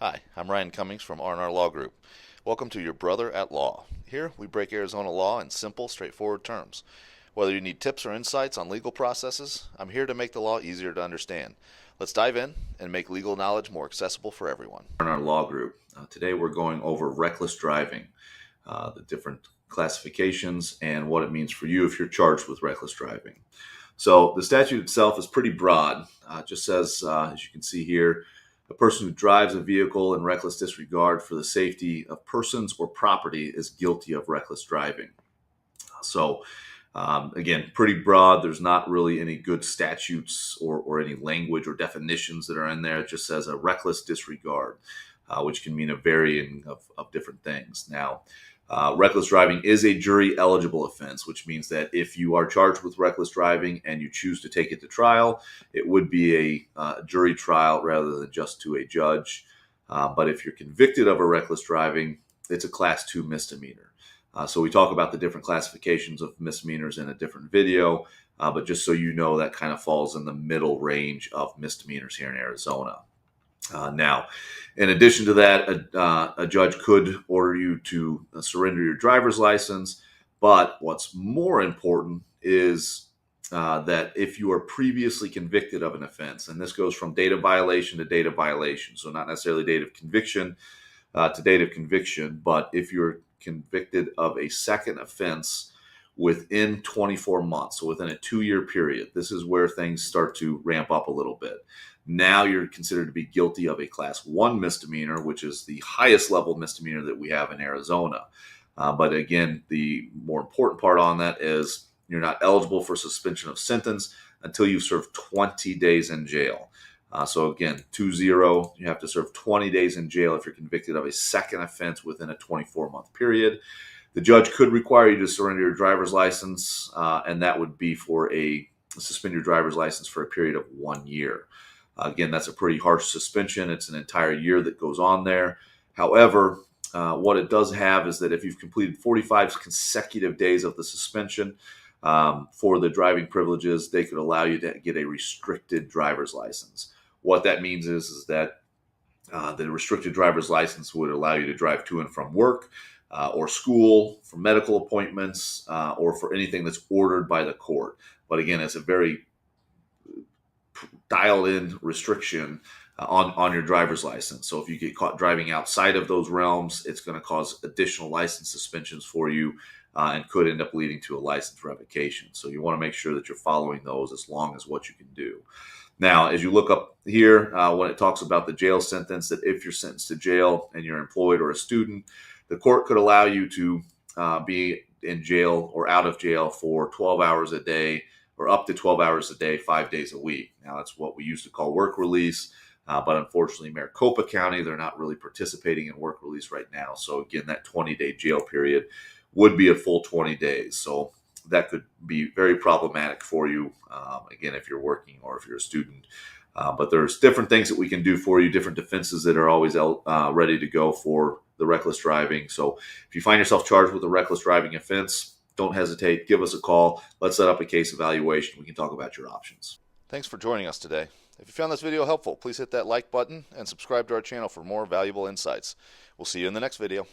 Hi, I'm Ryan Cummings from R&R Law Group. Welcome to Your Brother at Law. Here, we break Arizona law in simple, straightforward terms. Whether you need tips or insights on legal processes, I'm here to make the law easier to understand. Let's dive in and make legal knowledge more accessible for everyone. R&R Law Group. Today we're going over reckless driving, the different classifications, and what it means for you if you're charged with reckless driving. So the statute itself is pretty broad. It just says, as you can see here, a person who drives a vehicle in reckless disregard for the safety of persons or property is guilty of reckless driving. So, again, pretty broad. There's not really any good statutes or any language or definitions that are in there. It just says a reckless disregard, which can mean a varying of different things. Now, reckless driving is a jury-eligible offense, which means that if you are charged with reckless driving and you choose to take it to trial, it would be a jury trial rather than just to a judge. But if you're convicted of a reckless driving, it's a Class 2 misdemeanor. So we talk about the different classifications of misdemeanors in a different video, but just so you know, that kind of falls in the middle range of misdemeanors here in Arizona. Now, in addition to that, a judge could order you to surrender your driver's license. But what's more important is that if you are previously convicted of an offense, and this goes from date of violation to date of violation, so not necessarily date of conviction to date of conviction, but if you're convicted of a second offense within 24 months, so within a 2-year period, this is where things start to ramp up a little bit. Now you're considered to be guilty of a Class 1 misdemeanor, which is the highest level misdemeanor that we have in Arizona. But again, the more important part on that is you're not eligible for suspension of sentence until you've served 20 days in jail. So again, 2-0, you have to serve 20 days in jail if you're convicted of a second offense within a 24-month period. The judge could require you to surrender your driver's license, and that would be for suspend your driver's license for a period of 1 year. Again, that's a pretty harsh suspension. It's an entire year that goes on there. However, what it does have is that if you've completed 45 consecutive days of the suspension for the driving privileges, they could allow you to get a restricted driver's license. What that means is that the restricted driver's license would allow you to drive to and from work or school, for medical appointments, or for anything that's ordered by the court. But again, it's a very dialed-in restriction on your driver's license. So if you get caught driving outside of those realms, it's going to cause additional license suspensions for you and could end up leading to a license revocation. So you want to make sure that you're following those as long as what you can do. Now, as you look up here, when it talks about the jail sentence, that if you're sentenced to jail and you're employed or a student, the court could allow you to be in jail or out of jail for 12 hours a day or up to 12 hours a day, 5 days a week. Now, that's what we used to call work release, but unfortunately, Maricopa County, they're not really participating in work release right now. So again, that 20-day jail period would be a full 20 days. So that could be very problematic for you, again, if you're working or if you're a student. But there's different things that we can do for you, different defenses that are always ready to go for the reckless driving. So if you find yourself charged with a reckless driving offense, don't hesitate. Give us a call. Let's set up a case evaluation. We can talk about your options. Thanks for joining us today. If you found this video helpful, please hit that like button and subscribe to our channel for more valuable insights. We'll see you in the next video.